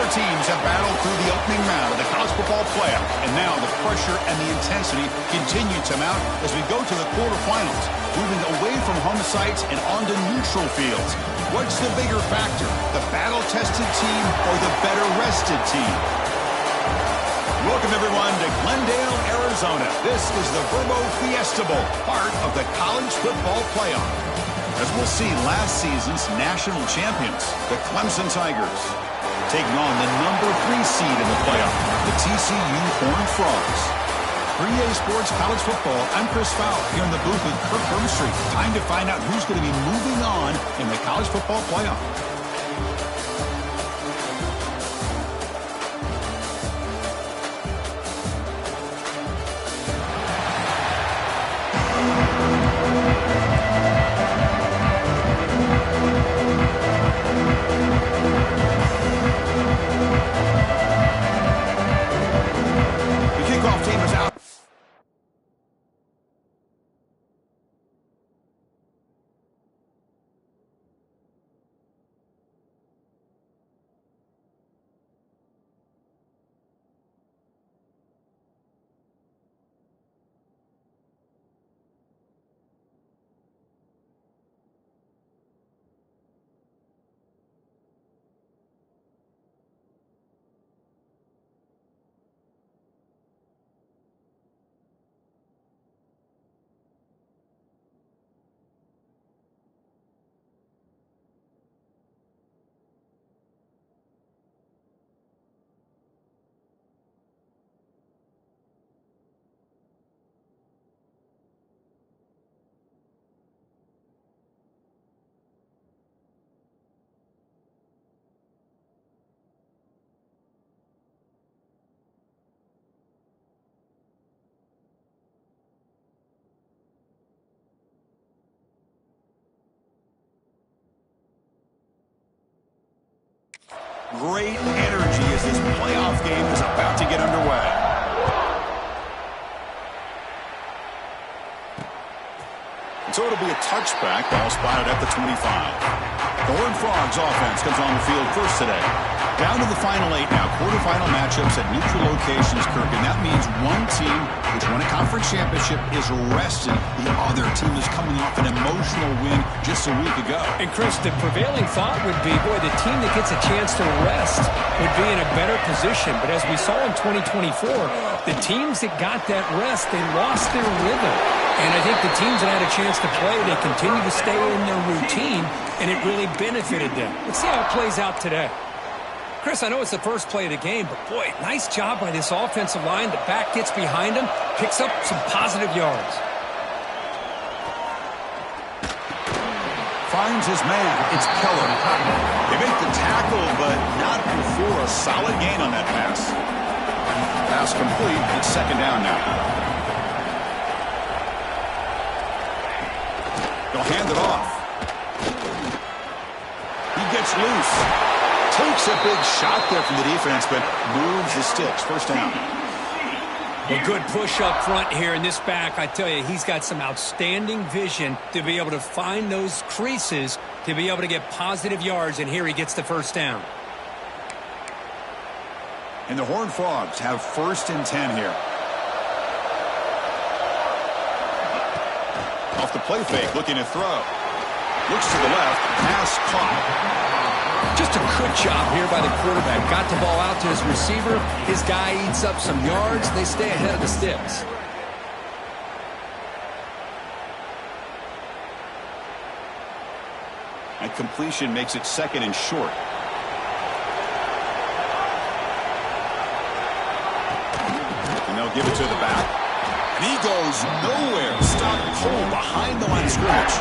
Four teams have battled through the opening round of the college football playoff, and now the pressure and the intensity continue to mount as we go to the quarterfinals, moving away from home sites and onto neutral fields. What's the bigger factor, the battle-tested team or the better-rested team? Welcome, everyone, to Glendale, Arizona. This is the Verbo Fiesta Bowl, part of the college football playoff. As we'll see, last season's national champions, the Clemson Tigers, taking on the number 3 seed in the playoff, the TCU Horned Frogs. 3A Sports College Football, I'm Chris Fowler here in the booth with Kirk Burmstreet. Time to find out who's going to be moving on in the college football playoff. Great energy as this playoff game is about to get underway. So it'll be a touchback, ball spotted at the 25. The Horned Frogs offense comes on the field first today. Down to the final 8 now, quarterfinal matchups at neutral locations, Kirk, and that means one team which won a conference championship is rested. The other team is coming off an emotional win just a week ago. And Chris, the prevailing thought would be, boy, the team that gets a chance to rest would be in a better position. But as we saw in 2024, the teams that got that rest, they lost their rhythm. And I think the teams that had a chance to play, they continue to stay in their routine, and it really benefited them. Let's see how it plays out today. Chris, I know it's the first play of the game, but boy, nice job by this offensive line. The back gets behind him, picks up some positive yards. Finds his man. It's Keller. They make the tackle, but not before a solid gain on that pass. Pass complete. It's second down now. They'll hand it off. He gets loose. Takes a big shot there from the defense, but moves the sticks. First down. A good push up front here in this back. I tell you, he's got some outstanding vision to be able to find those creases, to be able to get positive yards, and here he gets the first down. And the Horned Frogs have first and 10 here. Off the play fake, looking to throw. Looks to the left, pass caught. Just a good job here by the quarterback. Got the ball out to his receiver. His guy eats up some yards. They stay ahead of the sticks. And completion makes it second and short. And they'll give it to the back. And he goes nowhere. Stopped cold behind the line of scrimmage.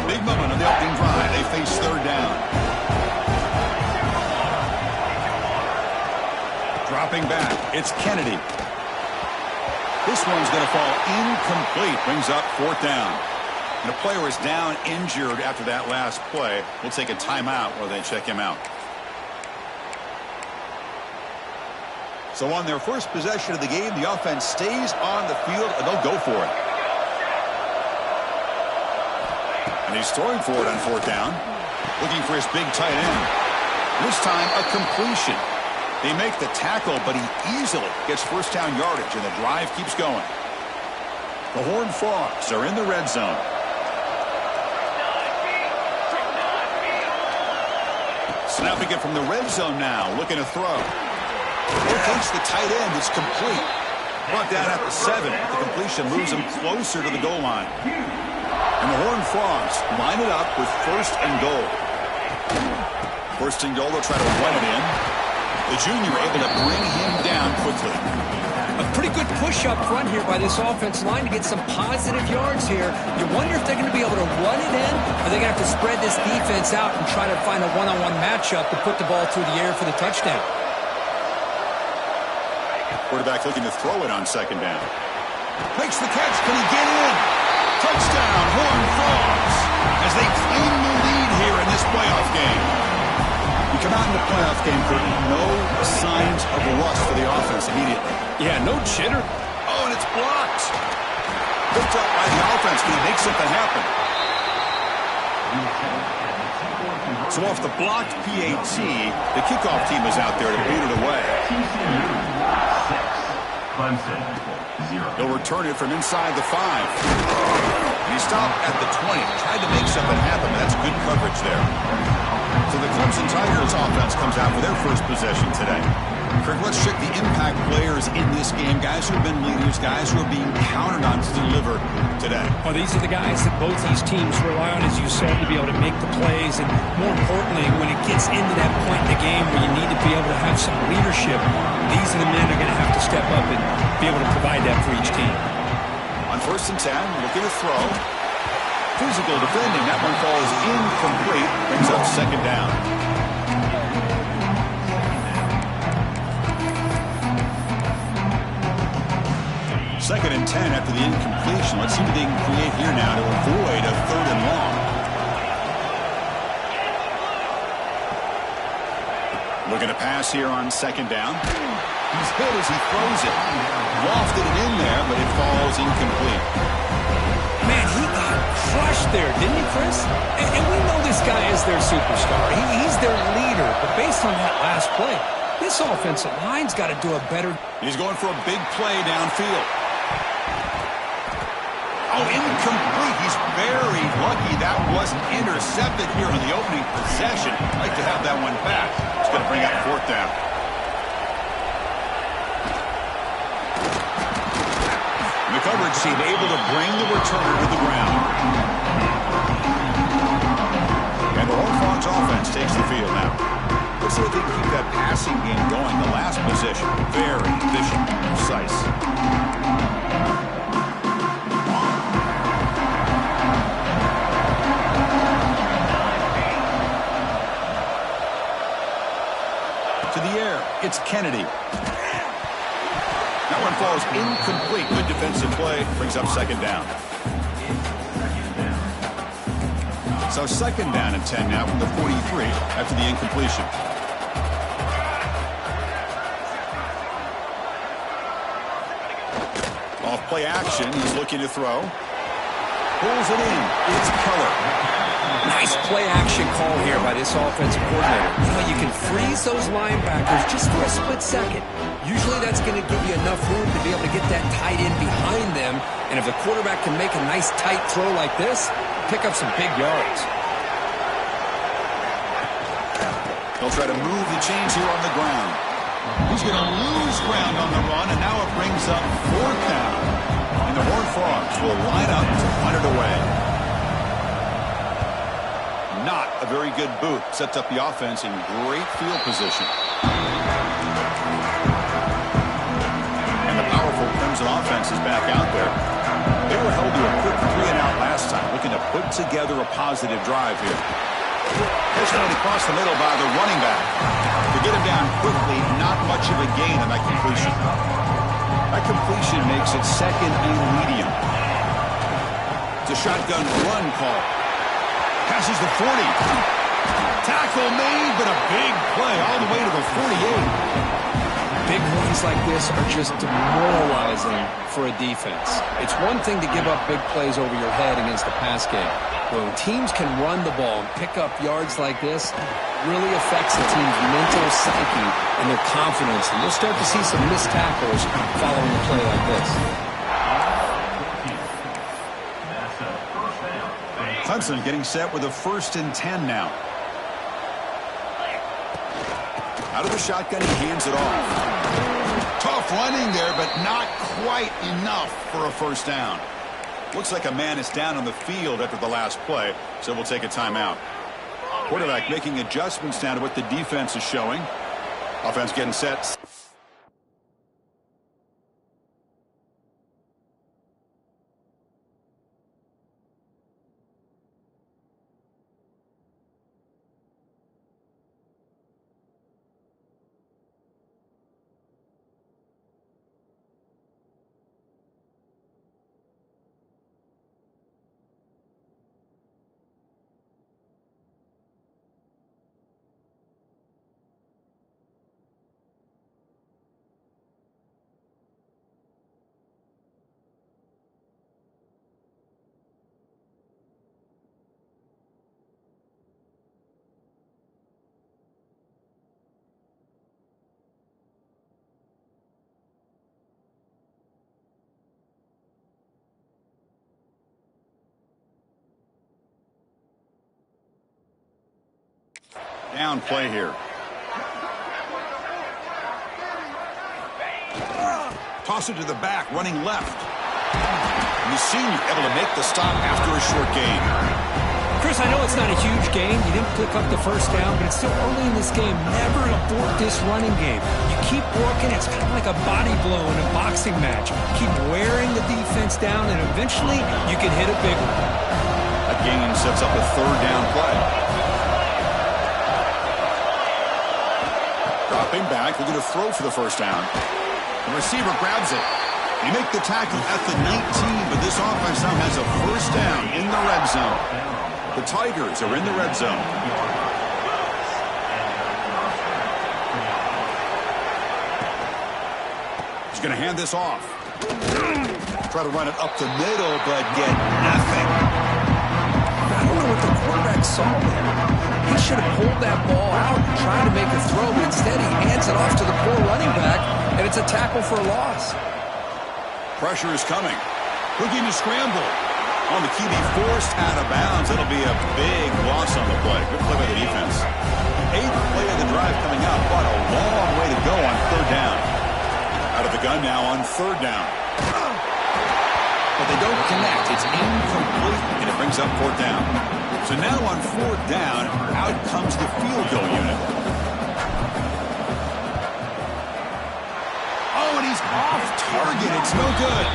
Big moment on the opening drive. They face third down. Dropping back. It's Kennedy. This one's going to fall incomplete. Brings up fourth down. And the player is down injured after that last play. We'll take a timeout while they check him out. So on their first possession of the game, the offense stays on the field, and they'll go for it. And he's throwing for it on fourth down. Looking for his big tight end. This time, a completion. They make the tackle, but he easily gets first down yardage, and the drive keeps going. The Horned Frogs are in the red zone. Snapping it from the red zone now, looking to throw. He takes the tight end. It's complete. Brought down at the 7. The completion moves him closer to the goal line. And the Horned Frogs line it up with first and goal. First and goal, they'll try to run it in. The junior able to bring him down quickly. A pretty good push up front here by this offensive line to get some positive yards here. You wonder if they're going to be able to run it in, or they're going to have to spread this defense out and try to find a one-on-one matchup to put the ball through the air for the touchdown. Quarterback looking to throw it on second down. Makes the catch. Can he get in? Touchdown, Horned Frogs, as they claim the lead here in this playoff game. You come out in the playoff game, Curtin, no signs of a rust for the offense immediately. Yeah, no jitter. Oh, and it's blocked. Picked up by the offense. Can he make something happen? So off the blocked PAT, the kickoff team is out there to beat it away. Clemson, 0. He'll return it from inside the 5. He stopped at the 20. Tried to make something happen, but that's good coverage there. So the Clemson Tigers offense comes out for their first possession today. Kirk, let's check the impact players in this game. Guys who have been leaders, guys who are being counted on to deliver today. Well, these are the guys that both these teams rely on, as you said, to be able to make the plays. And more importantly, when it gets into that point in the game where you need to be able to have some leadership, these are the men who are going to have to step up and be able to provide that for each team. On first and 10, looking to throw. Physical defending. That one falls incomplete. Brings up second down. Second and 10 after the incompletion. Let's see what they can create here now to avoid a third and long. Looking to pass here on second down. He's hit as he throws it. Lofted it in there, but it falls incomplete. Man, he got crushed there, didn't he, Chris? And we know this guy is their superstar. He's their leader. But based on that last play, this offensive line's got to do a better... He's going for a big play downfield. Oh, incomplete. He's very lucky that wasn't intercepted here in the opening possession. I'd like to have that one back. It's going to bring up fourth down. The coverage team able to bring the returner to the ground. And the Horned Frogs offense takes the field now. Let's see if they can keep that passing game going. The last possession, very efficient, precise. To the air, it's Kennedy. That one falls incomplete. Good defensive play. Brings up second down. So second down and 10 now from the 43 after the incompletion. Off play action. He's looking to throw. Pulls it in. It's Keller. Nice play-action call here by this offensive coordinator. You know, you can freeze those linebackers just for a split second. Usually that's going to give you enough room to be able to get that tight end behind them. And if the quarterback can make a nice tight throw like this, pick up some big yards. He'll try to move the chains here on the ground. He's going to lose ground on the run, and now it brings up fourth down. And the Horned Frogs will line up to punt it away. Not a very good boot. Sets up the offense in great field position. And the powerful Clemson offense is back out there. They were held to a quick 3-and-out last time, looking to put together a positive drive here. Touchdown across the middle by the running back. To get him down quickly, not much of a gain on that completion. That completion makes it second and medium. It's a shotgun run call. Passes the 40. Tackle made, but a big play all the way to the 48. Big runs like this are just demoralizing. amazing for a defense. It's one thing to give up big plays over your head against the pass game. But when teams can run the ball and pick up yards like this, it really affects the team's mental psyche and their confidence. And you'll start to see some missed tackles following a play like this. Clemson getting set with a 1st and 10 now. Out of the shotgun, he hands it off. Tough running there, but not quite enough for a 1st down. Looks like a man is down on the field after the last play, so we'll take a timeout. Quarterback making adjustments now to what the defense is showing. Offense getting set. Down play here. Toss it to the back, running left. And the senior able to make the stop after a short gain. Chris, I know it's not a huge gain. You didn't pick up the 1st down, but it's still early in this game. Never abort this running game. You keep working. It's kind of like a body blow in a boxing match. Keep wearing the defense down, and eventually you can hit a big one. That gain sets up a 3rd down play. Dropping back, looking to throw for the 1st down. The receiver grabs it. They make the tackle at the 19, but this offense now has a 1st down in the red zone. The Tigers are in the red zone. He's going to hand this off. Try to run it up the middle, but get nothing. I don't know what the quarterback saw there. He should have pulled that ball out and tried to make a throw, but instead he hands it off to the poor running back, and it's a tackle for a loss. Pressure is coming. Looking to scramble. On the QB forced out of bounds. That'll be a big loss on the play. Good play by the defense. 8th play of the drive coming up, but a long way to go on 3rd down. Out of the gun now on 3rd down. But they don't connect. It's incomplete, and it brings up 4th down. So now on 4th down, out comes the field goal unit. Oh, and he's off target. It's no good.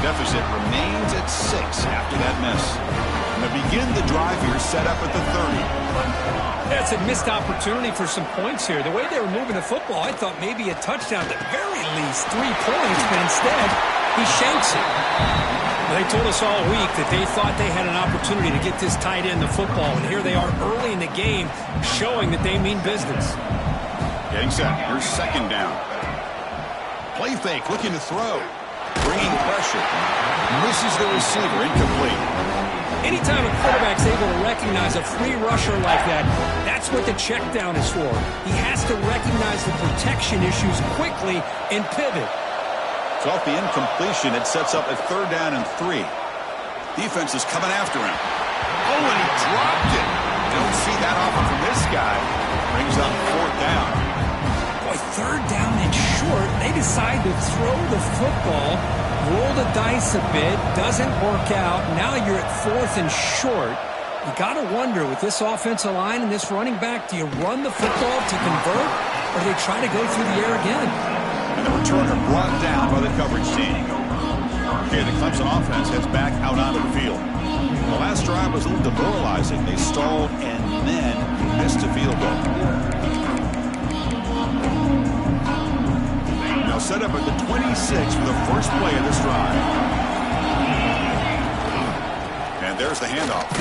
The deficit remains at 6 after that miss. And they begin the drive here, set up at the 30. That's a missed opportunity for some points here. The way they were moving the football, I thought maybe a touchdown, at the very least 3 points, but instead he shanks it. They told us all week that they thought they had an opportunity to get this tight end the football, and here they are early in the game showing that they mean business. Getting set. Here's 2nd down. Play fake, looking to throw. Bringing pressure. Misses the receiver. Incomplete. Anytime a quarterback's able to recognize a free rusher like that, that's what the check down is for. He has to recognize the protection issues quickly and pivot. So off the incompletion, it sets up a 3rd down and 3. Defense is coming after him. Oh, and he dropped it. Don't see that often from this guy. Brings up 4th down. Boy, 3rd down and short. They decide to throw the football, roll the dice a bit, doesn't work out. Now you're at 4th and short. You got to wonder, with this offensive line and this running back, do you run the football to convert, or do they try to go through the air again? And the returner brought down by the coverage team. Okay, the Clemson offense heads back out onto the field. The last drive was a little demoralizing. They stalled and then missed a field goal. Now set up at the 26 for the first play of this drive. And there's the handoff.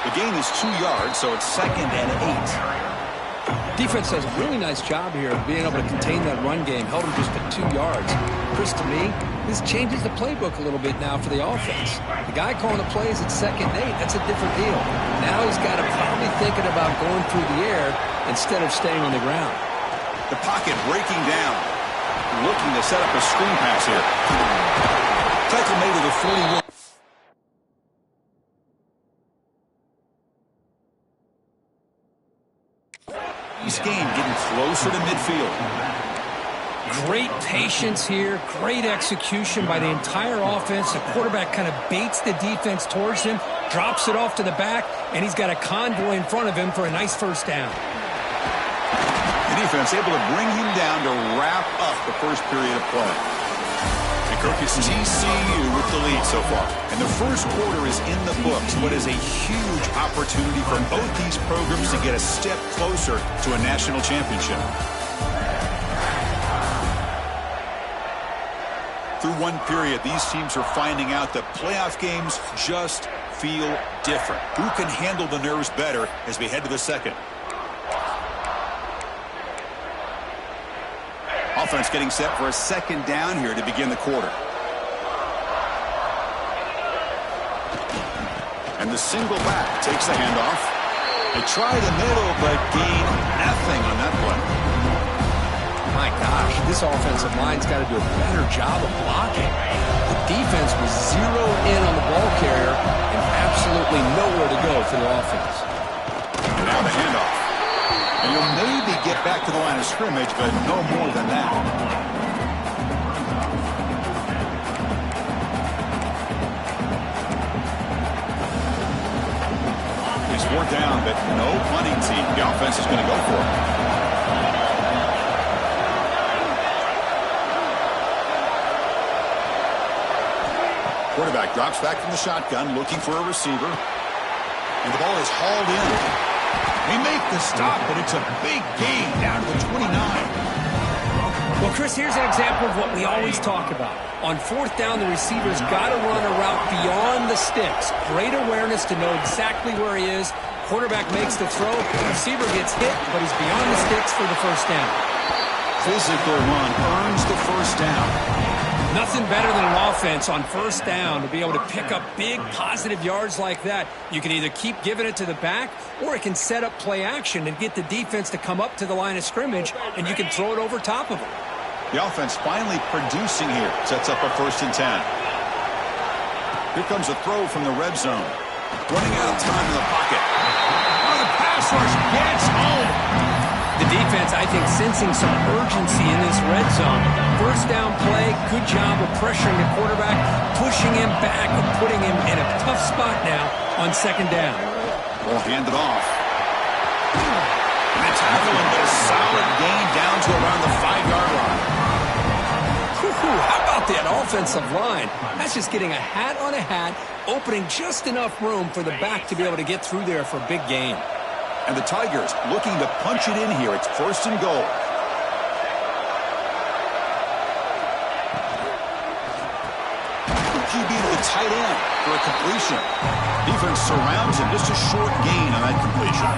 The gain is 2 yards, so it's 2nd and 8. Defense does a really nice job here of being able to contain that run game. Held him just at 2 yards. Chris, to me, this changes the playbook a little bit now for the offense. The guy calling the plays at 2nd and 8, that's a different deal. Now he's got to probably thinking about going through the air instead of staying on the ground. The pocket breaking down. Looking to set up a screen pass here. Tackle made to the 41. He's gained, getting closer to midfield. Great patience here. Great execution by the entire offense. The quarterback kind of baits the defense towards him, drops it off to the back, and he's got a convoy in front of him for a nice first down. The defense able to bring him down to wrap up the first period of play. And Kirk, it's TCU with the lead so far. And the first quarter is in the books. What is a huge opportunity for both these programs to get a step closer to a national championship. Through one period, these teams are finding out that playoff games just feel different. Who can handle the nerves better as we head to the second? Offense getting set for a second down here to begin the quarter. And the single back takes the handoff. They try the middle, but gain nothing on that play. My gosh, this offensive line's got to do a better job of blocking. The defense was zeroed in on the ball carrier and absolutely nowhere to go for the offense. And now the handoff. And you'll maybe get back to the line of scrimmage, but no more than that. He's 4th down, but no punting team. The offense is going to go for it. Quarterback drops back from the shotgun, looking for a receiver. And the ball is hauled in. They make the stop, but it's a big gain down to the 29. Well, Chris, here's an example of what we always talk about. On 4th down, the receiver's got to run a route beyond the sticks. Great awareness to know exactly where he is. Quarterback makes the throw. The receiver gets hit, but he's beyond the sticks for the first down. Physical run earns the first down. Nothing better than an offense on 1st down to be able to pick up big positive yards like that. You can either keep giving it to the back, or it can set up play action and get the defense to come up to the line of scrimmage, and you can throw it over top of them. The offense finally producing here. Sets up a 1st and 10. Here comes a throw from the red zone. Running out of time in the pocket. Oh, the pass rush gets home. The defense, I think, sensing some urgency in this red zone. 1st down play, good job of pressuring the quarterback, pushing him back and putting him in a tough spot now on 2nd down. Ball handed off. And a tackle and a solid gain down to around the 5-yard line. How about that offensive line? That's just getting a hat on a hat, opening just enough room for the back to be able to get through there for a big gain. And the Tigers looking to punch it in here. It's 1st and goal. QB to the tight end for a completion. Defense surrounds him. Just a short gain on that completion.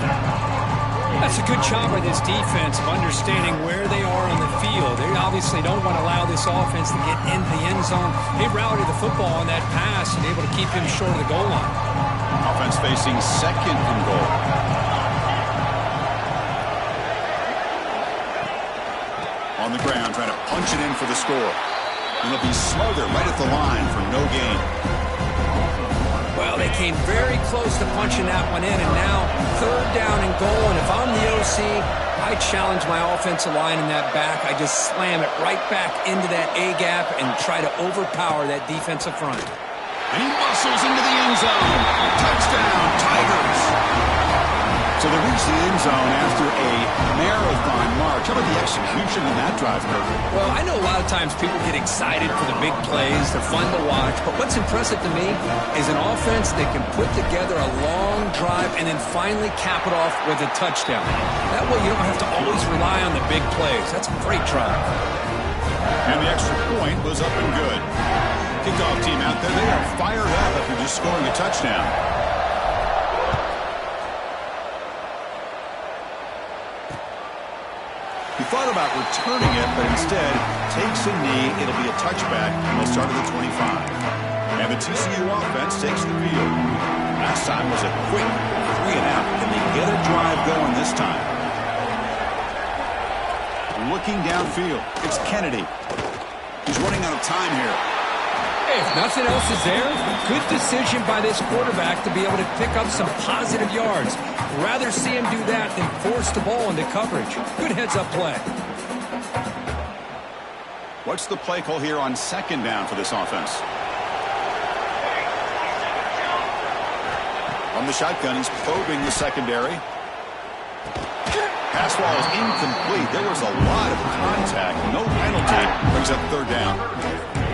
That's a good job by this defense of understanding where they are on the field. They obviously don't want to allow this offense to get into the end zone. They routed the football on that pass and able to keep him short of the goal line. Offense facing 2nd and goal. On the ground, trying to punch it in for the score. And they'll be smothered right at the line for no gain. Well, they came very close to punching that one in, and now 3rd down and goal. And if I'm the OC, I challenge my offensive line in that back. I just slam it right back into that A-gap and try to overpower that defensive front. And he muscles into the end zone. Touchdown, Tigers. So they reach the end zone after a marathon march. How about the execution in that drive, Kirk? Well, I know a lot of times people get excited for the big plays. They're fun to watch. But what's impressive to me is an offense that can put together a long drive and then finally cap it off with a touchdown. That way you don't have to always rely on the big plays. That's a great drive. And the extra point was up and good. Kickoff team out there, they are fired up after just scoring a touchdown. He thought about returning it, but instead takes a knee. It'll be a touchback, and they'll start at the 25. And the TCU offense takes the field. Last time was a quick 3-and-out. Can they get a drive going this time? Looking downfield, it's Kennedy. He's running out of time here. Hey, if nothing else is there, good decision by this quarterback to be able to pick up some positive yards. Rather see him do that than force the ball into coverage. Good heads-up play. What's the play call here on second down for this offense? On the shotgun, he's probing the secondary. Pass ball is incomplete. There was a lot of contact. No penalty. Brings up third down.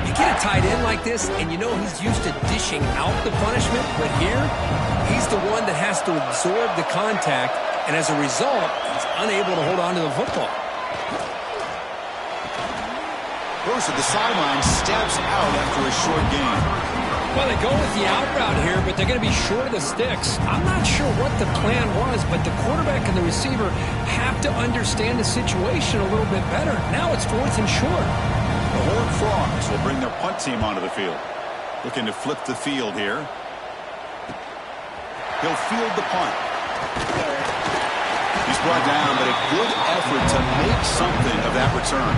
You get a tight end like this, and you know he's used to dishing out the punishment, but here, he's the one that has to absorb the contact, and as a result, he's unable to hold on to the football. Goes to the sideline, steps out after a short gain. Well, they go with the out route here, but they're going to be short of the sticks. I'm not sure what the plan was, but the quarterback and the receiver have to understand the situation a little bit better. Now it's 4th and short. The Horned Frogs will bring their punt team onto the field. Looking to flip the field here. He'll field the punt. He's brought down, but a good effort to make something of that return.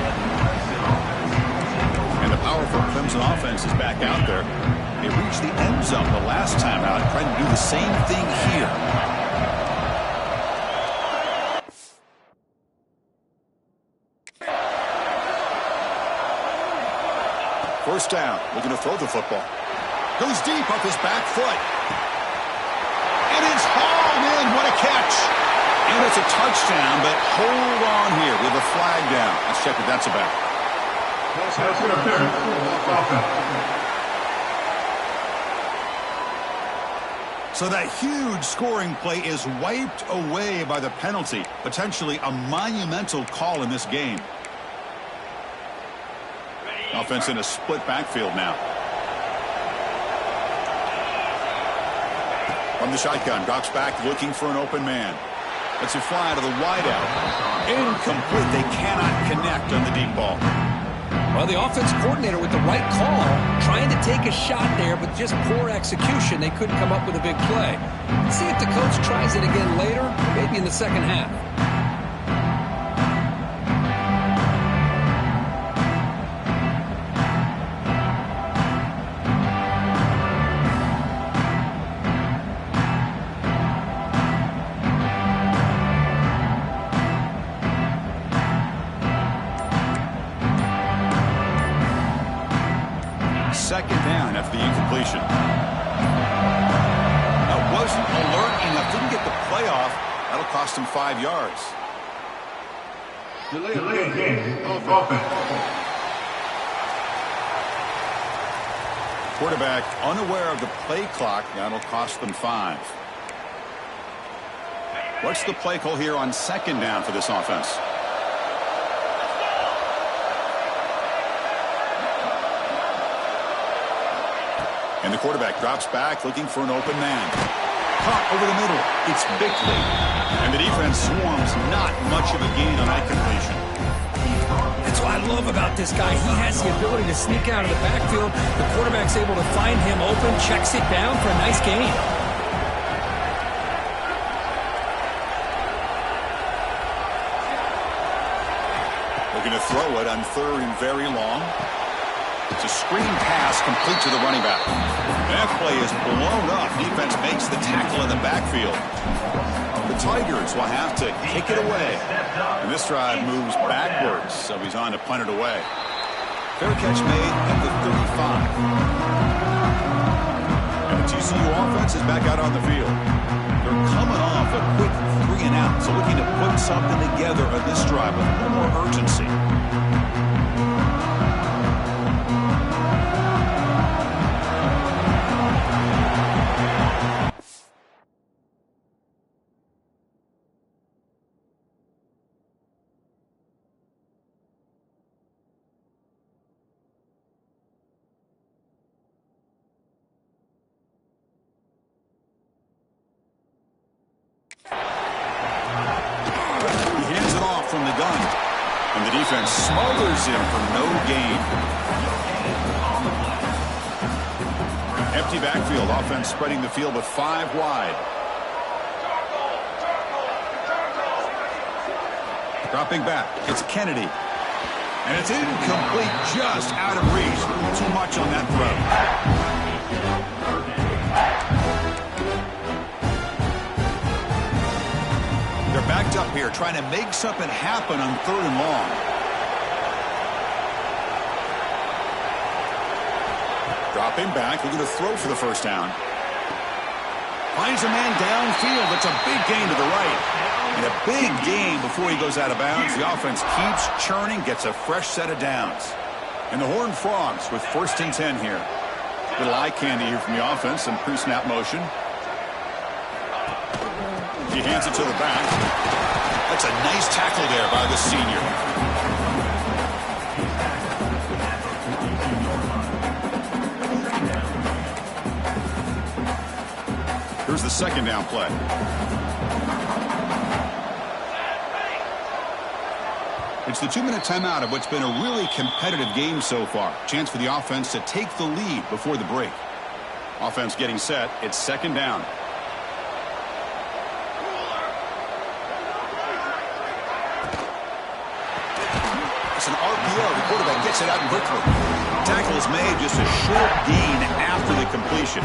And the powerful Clemson offense is back out there. They reached the end zone the last time out, trying to do the same thing here. First down, looking to throw the football. Goes deep off his back foot. And it's hauled in. What a catch. And it's a touchdown, but hold on here with a flag down. Let's check what that's about. So that huge scoring play is wiped away by the penalty. Potentially a monumental call in this game. Offense in a split backfield now. From the shotgun, drops back looking for an open man. Lets it fly to the wideout. Incomplete. They cannot connect on the deep ball. Well, the offense coordinator with the right call, trying to take a shot there, but just poor execution. They couldn't come up with a big play. Let's see if the coach tries it again later, maybe in the second half. Second down after the incompletion. That wasn't alert enough. Didn't get the play off. That'll cost him 5 yards. Delay game. Offense. Quarterback unaware of the play clock. That'll cost them 5. What's the play call here on second down for this offense? And the quarterback drops back looking for an open man. Caught over the middle. It's Bickley. And the defense swarms. Not much of a gain on that completion. That's what I love about this guy. He has the ability to sneak out of the backfield. The quarterback's able to find him open, checks it down for a nice gain. Looking to throw it on third and very long. It's a screen pass complete to the running back. That play is blown up. Defense makes the tackle in the backfield. The Tigers will have to kick it away. And this drive moves backwards, so he's on to punt it away. Fair catch made at the 35. And the TCU offense is back out on the field. They're coming off a quick 3-and-out, so looking to put something together on this drive with a little more urgency. He hands it off from the gun. And the defense smothers him for no gain. Empty backfield. Offense spreading the field with 5 wide. Dropping back. It's Kennedy. And it's incomplete, just out of reach. Too much on that throw. They're backed up here, trying to make something happen on 3rd and long. Dropping back, looking to throw for the first down. Finds a man downfield. That's a big gain to the right. And a big gain before he goes out of bounds. The offense keeps churning, gets a fresh set of downs. And the Horned Frogs with 1st and 10 here. Little eye candy here from the offense and pre-snap motion. He hands it to the back. That's a nice tackle there by the senior. Here's the 2nd down play. It's the 2-minute timeout of what's been a really competitive game so far. Chance for the offense to take the lead before the break. Offense getting set. It's 2nd down. It's an RPO. The quarterback gets it out quickly. Tackle is made, just a short gain after the completion.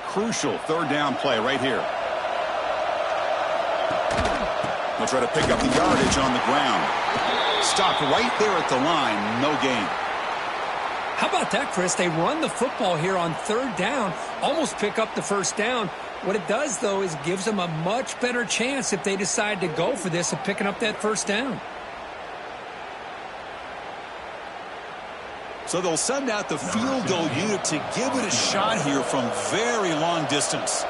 Crucial 3rd down play right here. They'll try to pick up the yardage on the ground. Stopped right there at the line. No gain. How about that, Chris? They run the football here on 3rd down, almost pick up the 1st down. What it does, though, is gives them a much better chance if they decide to go for this of picking up that 1st down. So they'll send out the field goal unit to give it a shot here from very long distance.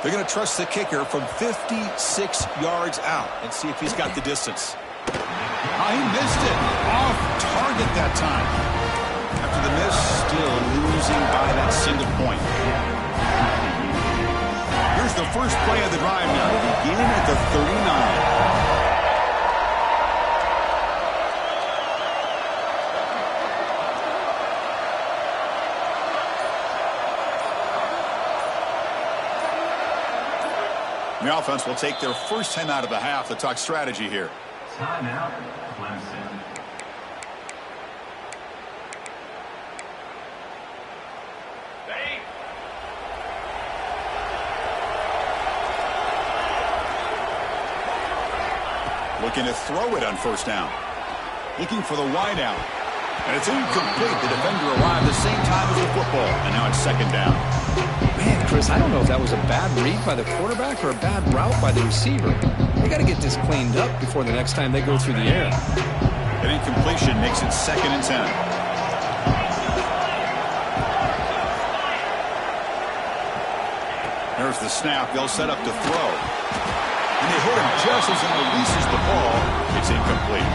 They're going to trust the kicker from 56 yards out and see if he's got the distance. He missed it. Off target that time. After the miss, still losing by that single point. Here's the first play of the drive now to begin at the 39. The offense will take their first time out of the half to talk strategy here. Timeout, Clemson. Looking to throw it on 1st down. Looking for the wide out. And it's incomplete. The defender arrived the same time as the football. And now it's 2nd down. Man, Chris, I don't know if that was a bad read by the quarterback or a bad route by the receiver. They got to get this cleaned up before the next time they go through the air. An incompletion makes it 2nd and 10. There's the snap. They'll set up to throw. And they hit him just as he releases the ball. It's incomplete.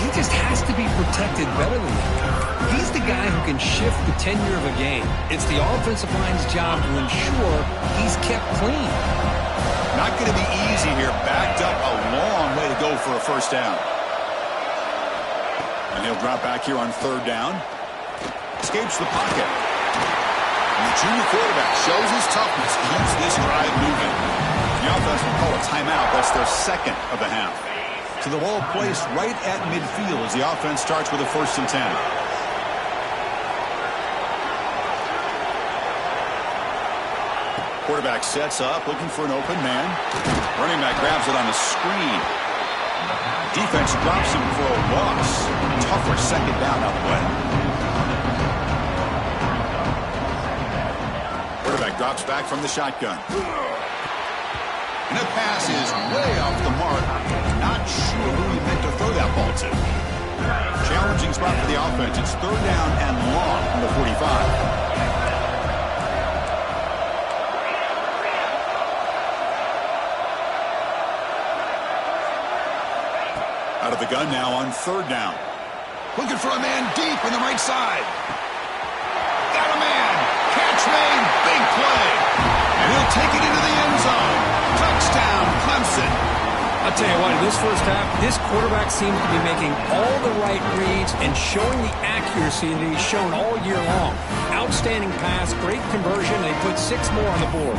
He just has to be protected better than that. He's the guy who can shift the tenure of a game. It's the offensive line's job to ensure he's kept clean. Not going to be easy here. Backed up a long way to go for a 1st down. And he'll drop back here on 3rd down. Escapes the pocket. And the junior quarterback shows his toughness. Keeps this drive moving. The offense will call a timeout. That's their 2nd of the half. So the ball placed right at midfield as the offense starts with a 1st and 10. Quarterback sets up, looking for an open man. Running back grabs it on the screen. Defense drops him for a loss. Tougher 2nd down out the way. Quarterback drops back from the shotgun. And the pass is way off the mark. Not sure who he meant to throw that ball to. Challenging spot for the offense. It's 3rd down and long from the 45. Out of the gun now on 3rd down. Looking for a man deep in the right side. Got a man. He'll take it into the end zone. Touchdown, Clemson. I'll tell you what, in this first half, this quarterback seems to be making all the right reads and showing the accuracy that he's shown all year long. Outstanding pass, great conversion. They put 6 more on the board.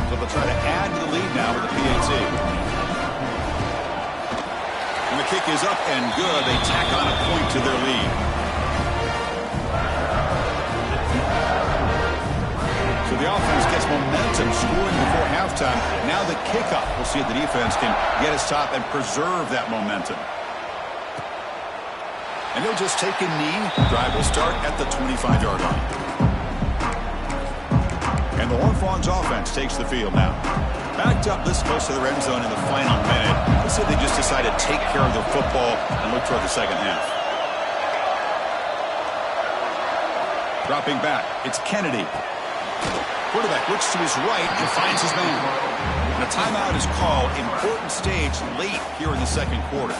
So they'll try to add to the lead now with the PAT. And the kick is up and good. They tack on a point to their lead. So the offense gets momentum scoring before halftime. Now the kickoff. We'll see if the defense can get his top and preserve that momentum. And they'll just take a knee. Drive will start at the 25-yard line. And the Horned Frogs offense takes the field now. Backed up this close to the red zone in the final minute. Let's see if they just decide to take care of the football and look toward the second half. Dropping back, it's Kennedy. Quarterback looks to his right and finds his man. And a timeout is called. Important stage late here in the second quarter.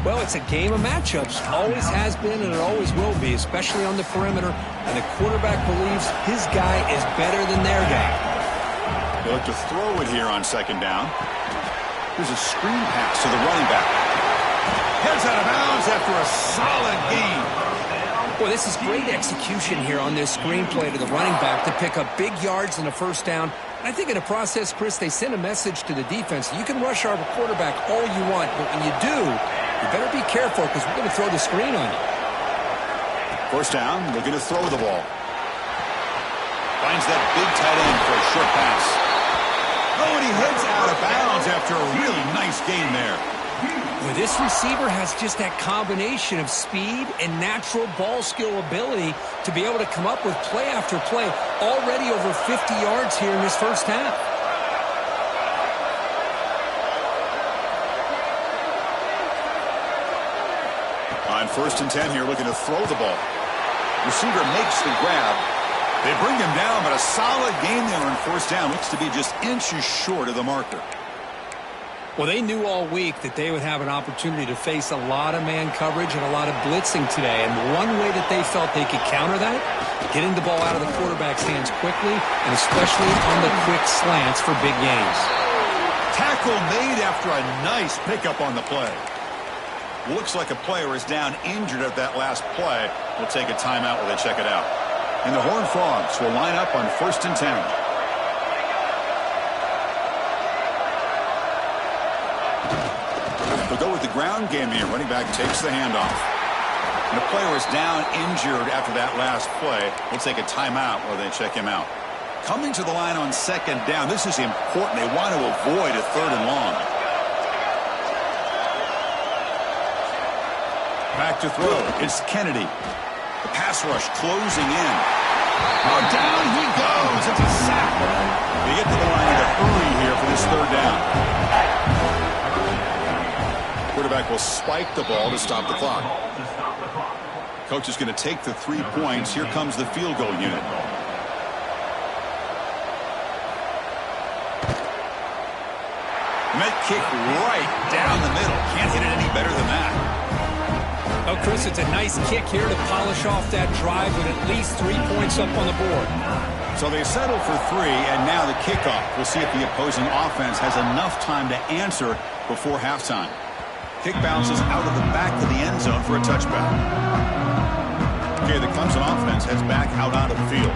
Well, it's a game of matchups. Always has been and it always will be, especially on the perimeter. And the quarterback believes his guy is better than their guy. They look to throw it here on second down. There's a screen pass to the running back. Heads out of bounds after a solid game. Boy, this is great execution here on this screenplay to the running back to pick up big yards and a first down. I think in the process, Chris, they send a message to the defense. You can rush our quarterback all you want, but when you do, you better be careful because we're going to throw the screen on you. First down, looking to throw the ball. Finds that big tight end for a short pass. Oh, and he heads out of bounds after a really nice game there. Well, this receiver has just that combination of speed and natural ball skill ability to be able to come up with play after play. Already over 50 yards here in this first half. On 1st and 10 here, looking to throw the ball. Receiver makes the grab. They bring him down, but a solid game there on 1st down. Looks to be just inches short of the marker. Well, they knew all week that they would have an opportunity to face a lot of man coverage and a lot of blitzing today. And one way that they felt they could counter that, getting the ball out of the quarterback's hands quickly, and especially on the quick slants for big gains. Tackle made after a nice pickup on the play. Looks like a player is down injured at that last play. We'll take a timeout while they check it out. And the Horned Frogs will line up on 1st and 10. They'll go with the ground game here. Running back takes the handoff. And the player is down injured after that last play. We'll take a timeout while they check him out. Coming to the line on 2nd down. This is important. They want to avoid a 3rd and long. Back to throw. It's Kennedy. The pass rush closing in. Oh, down he goes. It's a sack. They get to the line in a hurry here for this 3rd down. Quarterback will spike the ball to stop the clock. Coach is going to take the 3 points. Here comes the field goal unit. Met kick right down the middle. Can't hit it any better than that. Oh, Chris, it's a nice kick here to polish off that drive with at least 3 points up on the board. So they settle for 3, and now the kickoff. We'll see if the opposing offense has enough time to answer before halftime. Kick bounces out of the back of the end zone for a touchback. Okay, the Clemson offense heads back out onto the field.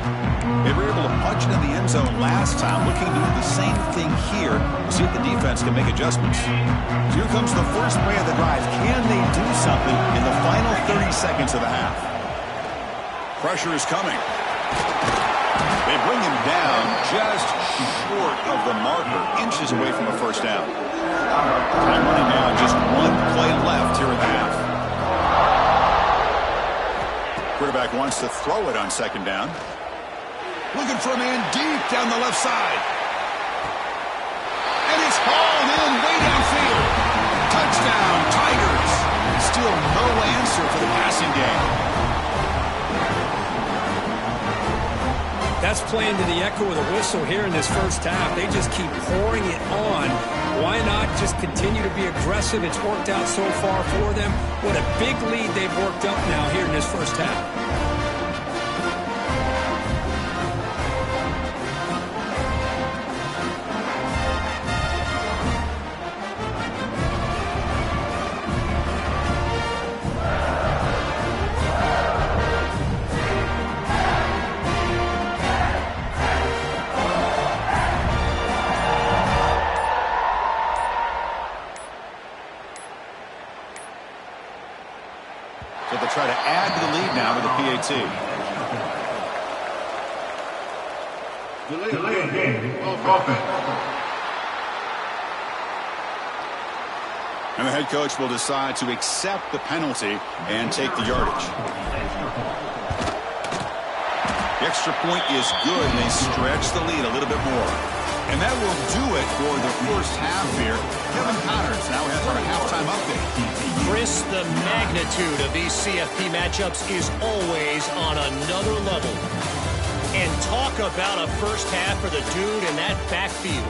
They were able to punch it in the end zone last time, looking to do the same thing here to see if the defense can make adjustments. So here comes the first play of the drive. Can they do something in the final 30 seconds of the half? Pressure is coming. They bring him down just short of the marker, inches away from a first down. Time running down, just 1 play left here in the half. Quarterback wants to throw it on 2nd down. Looking for a man deep down the left side. And it's hauled in way downfield. Touchdown, Tigers. Still no answer for the passing game. That's playing to the echo of the whistle here in this first half. They just keep pouring it on. Why not just continue to be aggressive? It's worked out so far for them. What a big lead they've worked up now here in this first half. tee. Delay game. Offense. And the head coach will decide to accept the penalty and take the yardage. The extra point is good, and they stretch the lead a little bit more. And that will do it for the first half here. Kevin Connors now has our halftime update. Chris, the magnitude of these CFP matchups is always on another level. And talk about a first half for the dude in that backfield.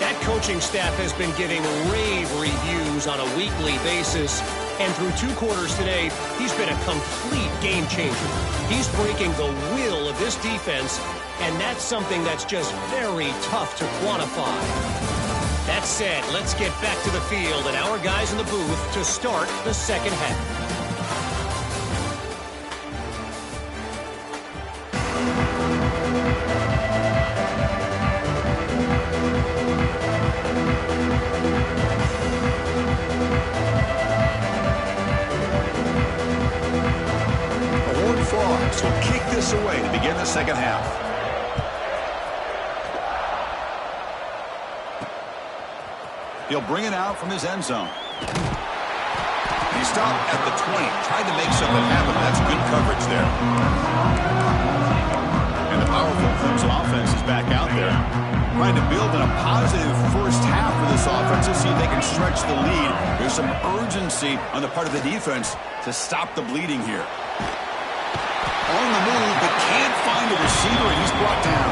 That coaching staff has been giving rave reviews on a weekly basis. And through 2 quarters today, he's been a complete game changer. He's breaking the will of this defense, and that's something that's just very tough to quantify. That said, let's get back to the field and our guys in the booth to start the second half. Will kick this away to begin the second half. He'll bring it out from his end zone. He stopped at the 20, tried to make something happen. That's good coverage there. And the powerful Clemson offense is back out there, trying to build in a positive first half for this offense to see if they can stretch the lead. There's some urgency on the part of the defense to stop the bleeding here. On the move, but can't find a receiver, and he's brought down.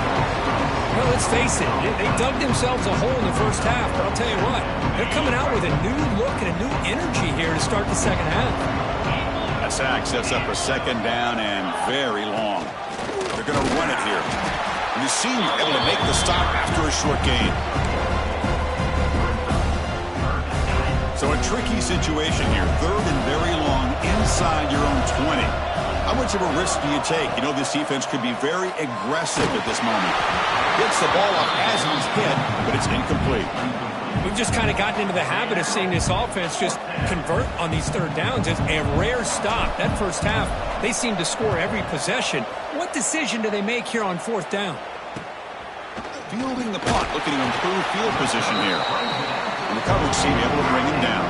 Well, let's face it, they dug themselves a hole in the first half, but I'll tell you what, they're coming out with a new look and a new energy here to start the second half. That sack sets up a second down and very long. They're going to run it here. And you see him able to make the stop after a short gain. So a tricky situation here. 3rd and very long inside your own 20. How much of a risk do you take? You know, this defense could be very aggressive at this moment. Gets the ball up as he's hit, but it's incomplete. We've just kind of gotten into the habit of seeing this offense just convert on these third downs. It's a rare stop. That first half, they seem to score every possession. What decision do they make here on 4th down? Fielding the punt, looking to improve field position here. And the coverage team able to bring him down.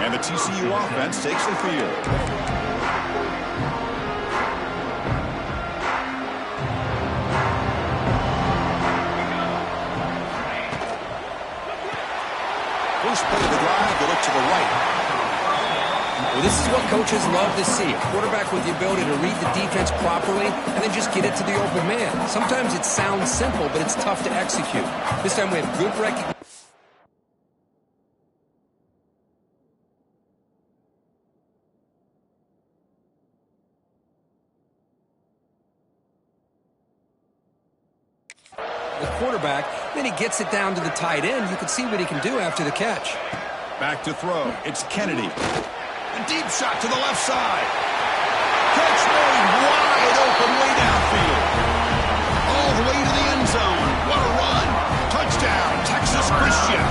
And the TCU offense takes the field. First play of the drive, they look to the right. Well, this is what coaches love to see. A quarterback with the ability to read the defense properly and then just get it to the open man. Sometimes it sounds simple, but it's tough to execute. This time we have good recognition. The quarterback, then he gets it down to the tight end. You can see what he can do after the catch. Back to throw. It's Kennedy. A deep shot to the left side. Catch made wide open way downfield. All the way to the end zone. What a run. Touchdown, Texas Christian.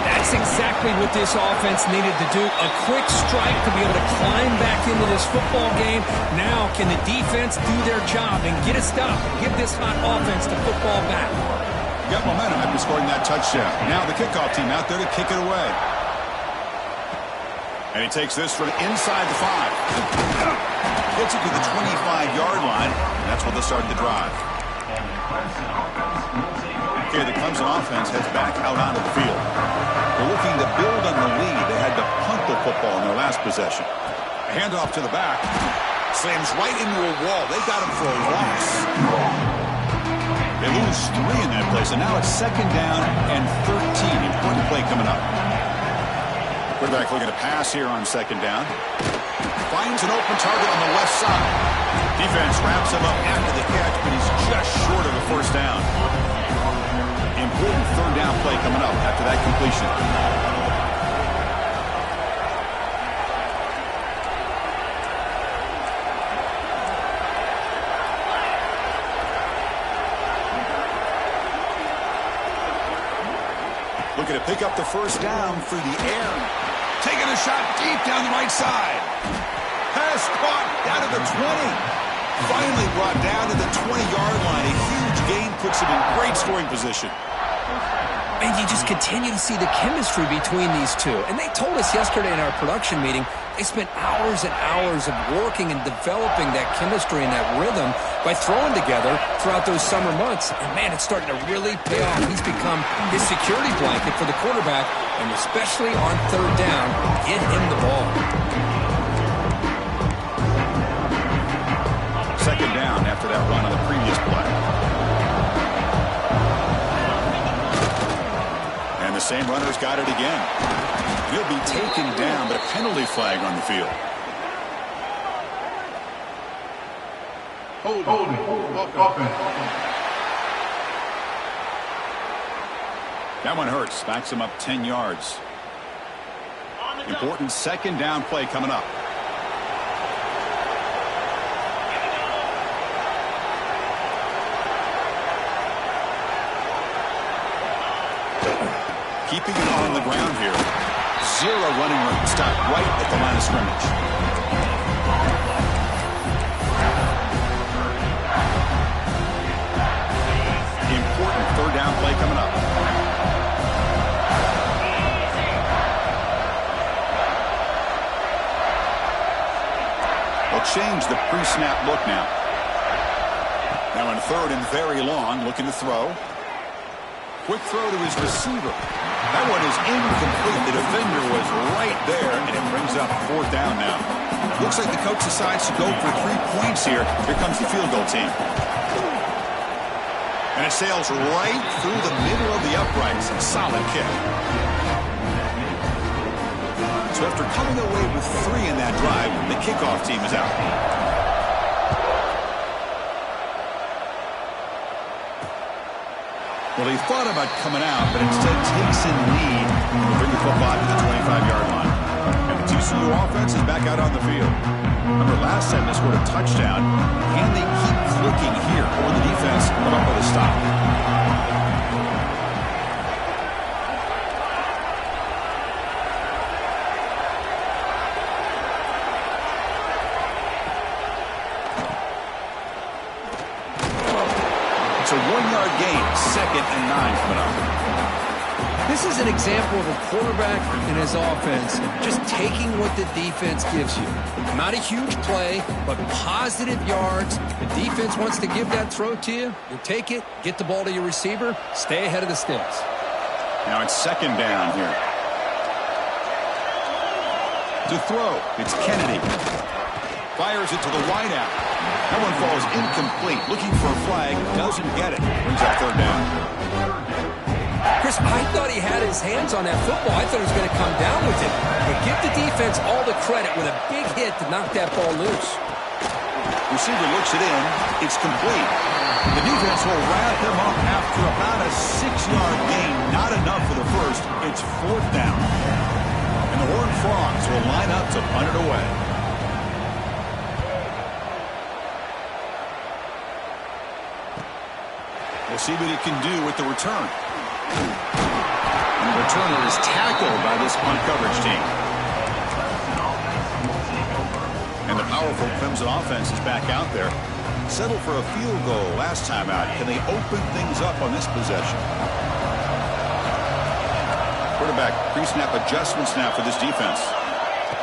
That's exactly what this offense needed to do. A quick strike to be able to climb back into this football game. Now can the defense do their job and get a stop and give this hot offense the football back? Got momentum after scoring that touchdown. Now the kickoff team out there to kick it away. And he takes this from inside the 5. Gets it to the 25-yard line. And that's where they start the drive. Okay, the Clemson offense heads back out onto the field. They're looking to build on the lead. They had to punt the football in their last possession. A handoff to the back. Slams right into a wall. They got him for a loss. They lose 3 in that place, and now it's 2nd down and 13. Important play coming up. Quarterback looking to pass here on 2nd down. Finds an open target on the left side. Defense wraps him up after the catch, but he's just short of the first down. Important 3rd down play coming up after that completion. Looking to pick up the first down through the air. Taking a shot deep down the right side. pass caught down to the 20. Finally brought down to the 20-yard line. A huge gain puts him in great scoring position. And you just continue to see the chemistry between these two. And they told us yesterday in our production meeting, they spent hours and hours of working and developing that chemistry and that rhythm by throwing together throughout those summer months. And, man, it's starting to really pay off. He's become his security blanket for the quarterback, and especially on third down, get him the ball. Second down after that run on the previous play. And the same runner's got it again. He'll be taken down, but a penalty flag on the field. Holding. Offense. That one hurts. Backs him up 10 yards. Important second down play coming up. Keeping it on the ground here. Zero running room. Stop right at the line of scrimmage. Important third down play coming up. They'll change the pre-snap look now. Now in third and very long, looking to throw. Quick throw to his receiver. That one is incomplete. The defender was right there, and it brings up fourth down now. Looks like the coach decides to go for 3 points here. Here comes the field goal team. And it sails right through the middle of the uprights. A solid kick. So after coming away with 3 in that drive, the kickoff team is out. Well, he thought about coming out, but instead takes a knee to bring the football to the 25-yard line. And the TCU offense is back out on the field. Remember, last time they scored a touchdown. Can they keep clicking here, or the defense come up with a stop? It's a 1-yard gain, 2nd and 9 coming up. This is an example of a quarterback and his offense just taking what the defense gives you. Not a huge play, but positive yards. The defense wants to give that throw to you. You take it, get the ball to your receiver, stay ahead of the sticks. Now it's second down here. To throw, it's Kennedy. Fires it to the wideout. That one falls incomplete. Looking for a flag, doesn't get it. Brings up third down. Chris, I thought he had his hands on that football. I thought he was going to come down with it. But give the defense all the credit with a big hit to knock that ball loose. Receiver looks it in. It's complete. The defense will wrap him up after about a 6-yard gain. Not enough for the first. It's fourth down. And the Horned Frogs will line up to punt it away. We'll see what he can do with the return. And the returner is tackled by this punt coverage team. And the powerful Clemson offense is back out there. Settled for a field goal last time out. Can they open things up on this possession? Quarterback pre-snap adjustments now for this defense.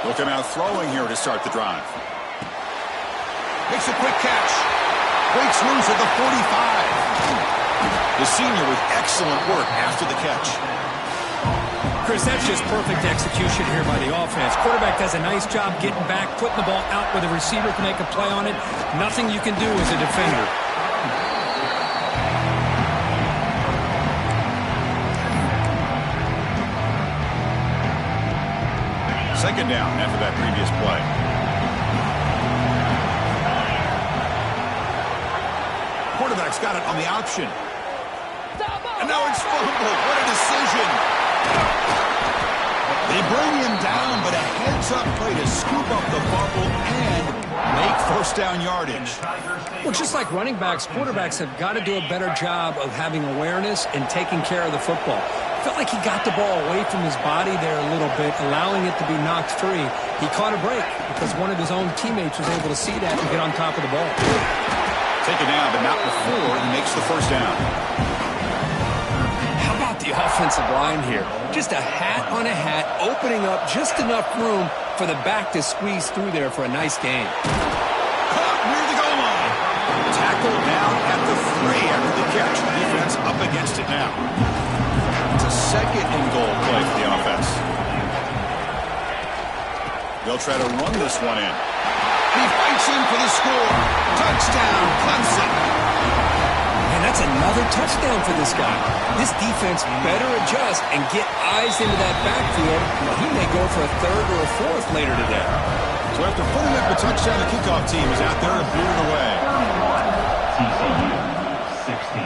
They'll come out throwing here to start the drive. Makes a quick catch. Breaks loose at the 45. The senior with excellent work after the catch. Chris, that's just perfect execution here by the offense. Quarterback does a nice job getting back, putting the ball out where the receiver can make a play on it. Nothing you can do as a defender. Second down after that previous play. Quarterback's got it on the option. And now it's fumbled. What a decision. They bring him down, but a heads-up play to scoop up the fumble and make first down yardage. Well, just like running backs, quarterbacks have got to do a better job of having awareness and taking care of the football. Felt like he got the ball away from his body there a little bit, allowing it to be knocked free. He caught a break because one of his own teammates was able to see that and get on top of the ball. Taken down, but not before he makes the first down. How about the offensive line here? Just a hat on a hat, opening up just enough room for the back to squeeze through there for a nice gain. Caught near the goal line. Tackled down at the 3 after the catch. Defense up against it now. It's a second and goal play for the offense. They'll try to run this one in. He fights in for the score. Touchdown, Clemson. And that's another touchdown for this guy. This defense better adjust and get eyes into that backfield. He may go for a third or a fourth later today. So after putting up a touchdown, the kickoff team is out there and blew it away. TCU 16.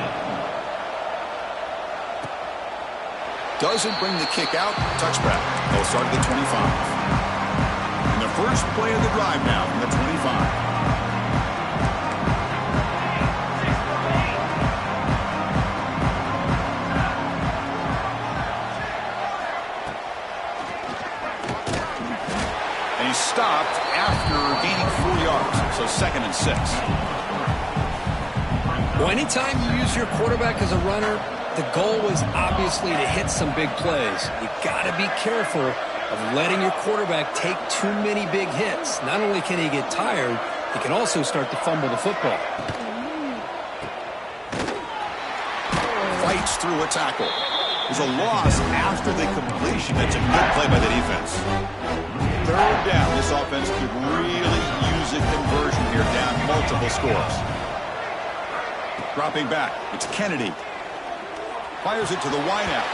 Doesn't bring the kick out. Touchback. They'll start at the 25. And the first play of the drive now from the 25. Stopped after gaining 4 yards, so 2nd and 6. Well, anytime you use your quarterback as a runner, the goal is obviously to hit some big plays. You got to be careful of letting your quarterback take too many big hits. Not only can he get tired, he can also start to fumble the football. Fights through a tackle. There's a loss after the completion. That's a good play by the defense. Third down, this offense could really use a conversion here, down multiple scores. Dropping back, it's Kennedy. Fires it to the wideout.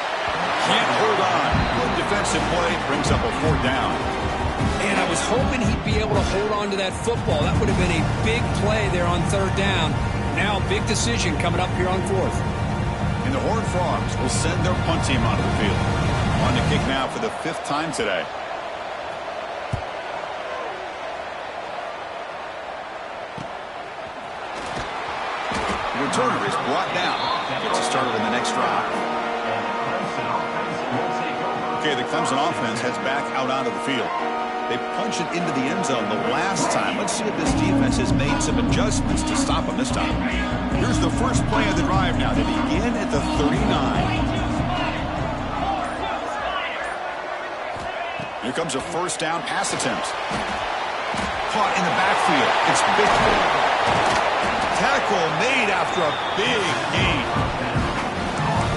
Can't hold on. Good defensive play, brings up a 4th down. And I was hoping he'd be able to hold on to that football. That would have been a big play there on 3rd down. Now, big decision coming up here on 4th. And the Horned Frogs will send their punt team onto the field. On to kick now for the 5th time today. Returner is brought down. Gets us started in the next drive. Okay, the Clemson offense heads back out onto the field. They punch it into the end zone the last time. Let's see if this defense has made some adjustments to stop them this time. Here's the first play of the drive now. They begin at the 39. Here comes a first down pass attempt. Caught in the backfield. It's Big. Tackle made after a big gain.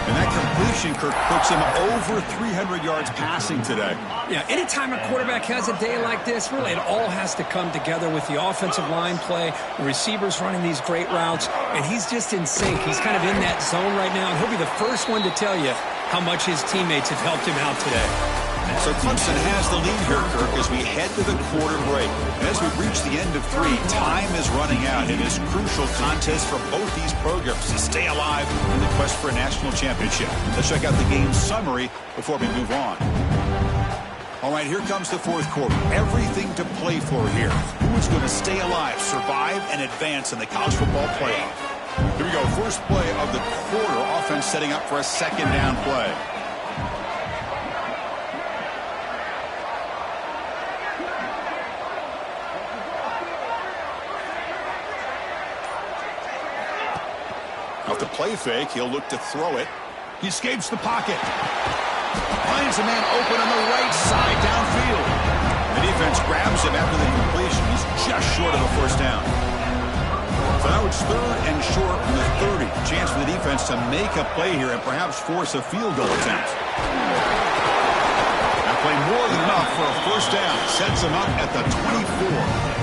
And that completion, Kirk, puts him over 300 yards passing today. Yeah, anytime a quarterback has a day like this, really it all has to come together with the offensive line play, the receivers running these great routes, and he's just in sync. He's kind of in that zone right now, and he'll be the first one to tell you how much his teammates have helped him out today. So Clemson has the lead here, Kirk, as we head to the quarter break. And as we reach the end of 3, time is running out in this crucial contest for both these programs to stay alive in the quest for a national championship. Let's check out the game summary before we move on. All right, here comes the 4th quarter. Everything to play for here. Who is going to stay alive, survive, and advance in the college football playoff? Here we go. First play of the quarter. Offense setting up for a 2nd down play. Off the play fake, he'll look to throw it. He escapes the pocket. Finds a man open on the right side downfield. The defense grabs him after the completion. He's just short of a first down. So now it's 3rd and short from the 30. Chance for the defense to make a play here and perhaps force a field goal attempt. That play more than enough for a first down. Sets him up at the 24.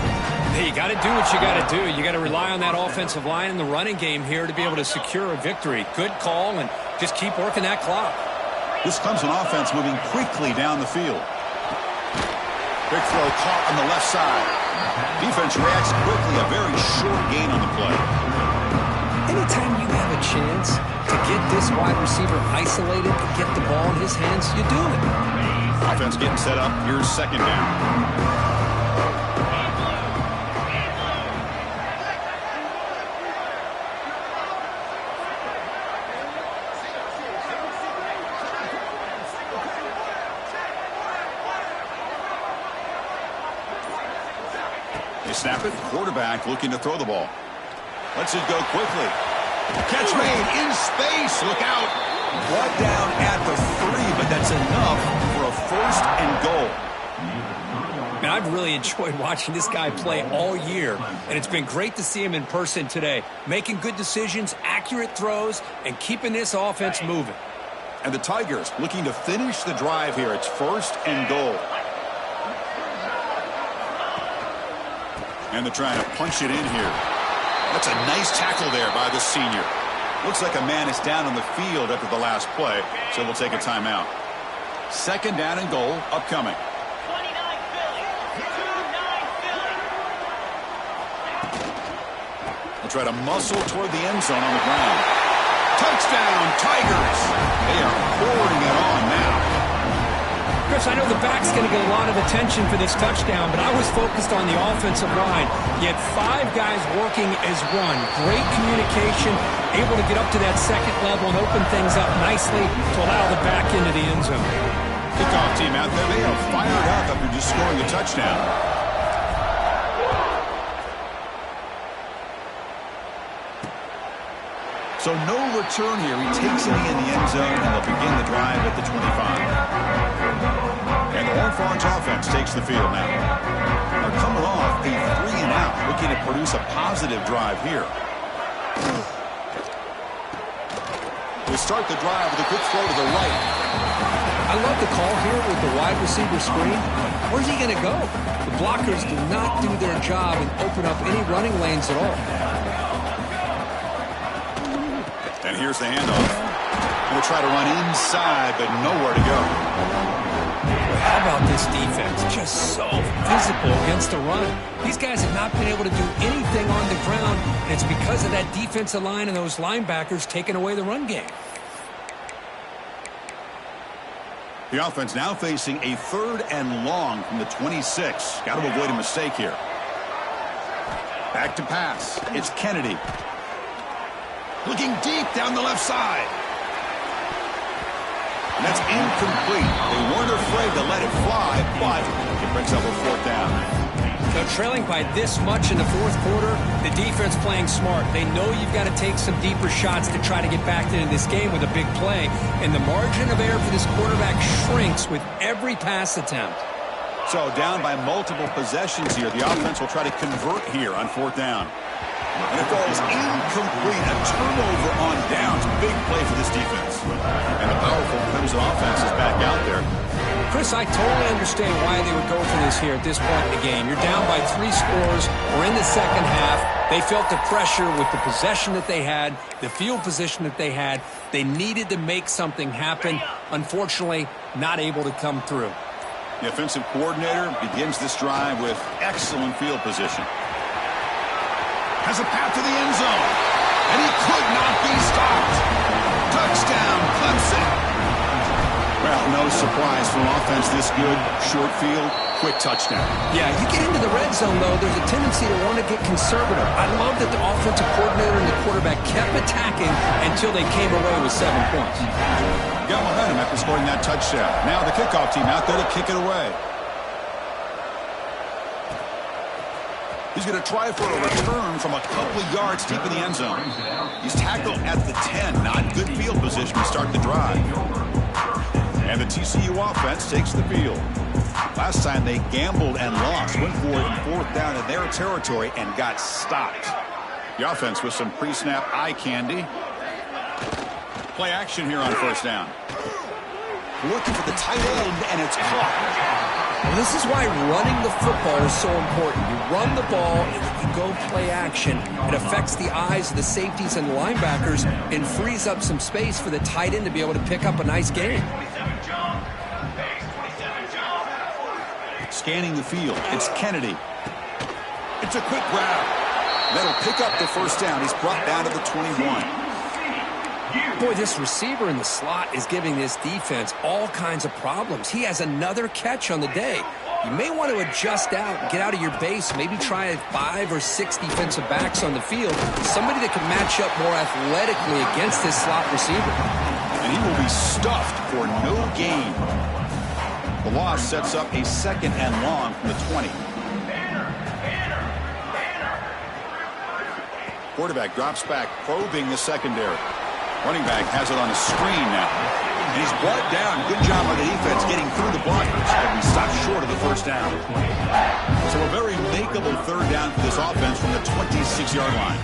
Hey, you got to do what you got to do. You got to rely on that offensive line in the running game here to be able to secure a victory. Good call, and just keep working that clock. This Clemson offense moving quickly down the field. Big throw caught on the left side. Defense reacts quickly. A very short gain on the play. Anytime you have a chance to get this wide receiver isolated and get the ball in his hands, you do it. Offense getting set up. Here's 2nd down. snap it. Quarterback looking to throw the ball. Lets it go quickly. Catch made in space. Look out. Brought down at the 3, but that's enough for a 1st and goal. Man, I've really enjoyed watching this guy play all year, and it's been great to see him in person today, making good decisions, accurate throws, and keeping this offense moving. And the Tigers looking to finish the drive here. It's 1st and goal. And they're trying to punch it in here. That's a nice tackle there by the senior. Looks like a man is down on the field after the last play, so we'll take a timeout. 2nd down and goal upcoming. 29 Philly. 29 Philly. They'll try to muscle toward the end zone on the ground. Touchdown, Tigers. They are pouring it on now. Chris, I know the back's going to get a lot of attention for this touchdown, but I was focused on the offensive line. You had 5 guys working as one. Great communication, able to get up to that 2nd level and open things up nicely to allow the back into the end zone. Kickoff team out there, they are fired up after just scoring a touchdown. So no return here. He takes it in the end zone, and they'll begin the drive at the 25. And the Horned Frogs offense takes the field now. They're coming off a 3-and-out, looking to produce a positive drive here. They start the drive with a quick throw to the right. I love the call here with the wide receiver screen. Where's he going to go? The blockers do not do their job and open up any running lanes at all. And here's the handoff. Going to try to run inside, but nowhere to go. How about this defense? Just so physical against the run. These guys have not been able to do anything on the ground, and it's because of that defensive line and those linebackers taking away the run game. The offense now facing a 3rd and long from the 26. Got to avoid a mistake here. Back to pass. It's Kennedy. Looking deep down the left side. And that's incomplete. They weren't afraid to let it fly, but it brings up a 4th down. So trailing by this much in the 4th quarter, the defense playing smart. They know you've got to take some deeper shots to try to get back into this game with a big play. And the margin of error for this quarterback shrinks with every pass attempt. So down by multiple possessions here. The offense will try to convert here on 4th down. And it falls incomplete. A turnover on downs. Big play for this defense. And the powerful Clemson offense is back out there. Chris, I totally understand why they would go for this here at this point in the game. You're down by 3 scores. We're in the 2nd half. They felt the pressure with the possession that they had, the field position that they had. They needed to make something happen. Unfortunately, not able to come through. The offensive coordinator begins this drive with excellent field position. Has a path to the end zone. And he could not be stopped. Touchdown, Clemson. Well, no surprise from offense this good. Short field, quick touchdown. Yeah, you get into the red zone, though, there's a tendency to want to get conservative. I love that the offensive coordinator and the quarterback kept attacking until they came away with 7 points. Got momentum after scoring that touchdown. Now the kickoff team out there to kick it away. He's going to try for a return from a couple of yards deep in the end zone. He's tackled at the 10. Not good field position to start the drive. And the TCU offense takes the field. Last time they gambled and lost. Went for it in 4th down in their territory and got stopped. The offense with some pre-snap eye candy. Play action here on 1st down. Looking for the tight end, and it's caught. Well, this is why running the football is so important. You run the ball, and when you go play action, it affects the eyes of the safeties and linebackers and frees up some space for the tight end to be able to pick up a nice game. Scanning the field. It's Kennedy. It's a quick grab. That'll pick up the 1st down. He's brought down to the 21. Boy, this receiver in the slot is giving this defense all kinds of problems. He has another catch on the day. You may want to adjust out and get out of your base. Maybe try 5 or 6 defensive backs on the field. Somebody that can match up more athletically against this slot receiver. And he will be stuffed for no gain. The loss sets up a 2nd and long from the 20. Quarterback drops back, probing the secondary. Running back has it on a screen now. And he's brought it down. Good job by the defense getting through the blockers. And we stopped short of the first down. So a very makeable third down for this offense from the 26-yard line.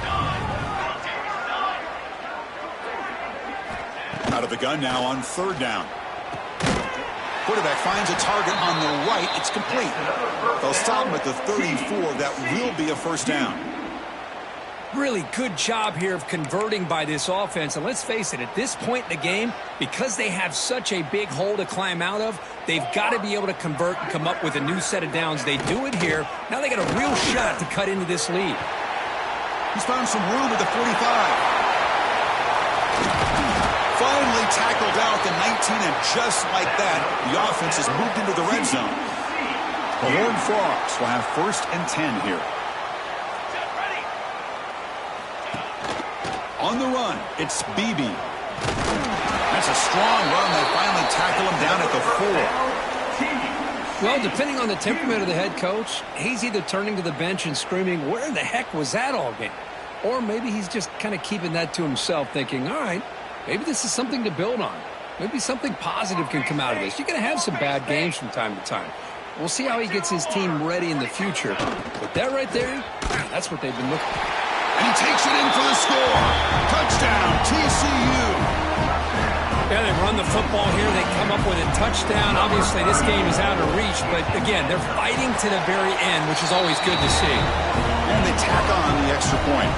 Out of the gun now on third down. Quarterback finds a target on the right. It's complete. They'll stop him at the 34. That will be a first down. Really good job here of converting by this offense. And let's face it, at this point in the game, because they have such a big hole to climb out of, they've got to be able to convert and come up with a new set of downs. They do it here. Now they got a real shot to cut into this lead. He's found some room at the 45. Finally tackled out the 19, and just like that, the offense has moved into the red zone. The Horned Frogs will have 1st and 10 here. On the run, it's Beebe. That's a strong run. They finally tackle him down at the 4. Well, depending on the temperament of the head coach, he's either turning to the bench and screaming, where the heck was that all game? Or maybe he's just kind of keeping that to himself, thinking, all right, maybe this is something to build on. Maybe something positive can come out of this. You're going to have some bad games from time to time. We'll see how he gets his team ready in the future. But that right there, that's what they've been looking for. And he takes it in for the score. Touchdown, TCU. Yeah, they run the football here. They come up with a touchdown. Obviously, this game is out of reach. But, again, they're fighting to the very end, which is always good to see. And they tack on the extra point.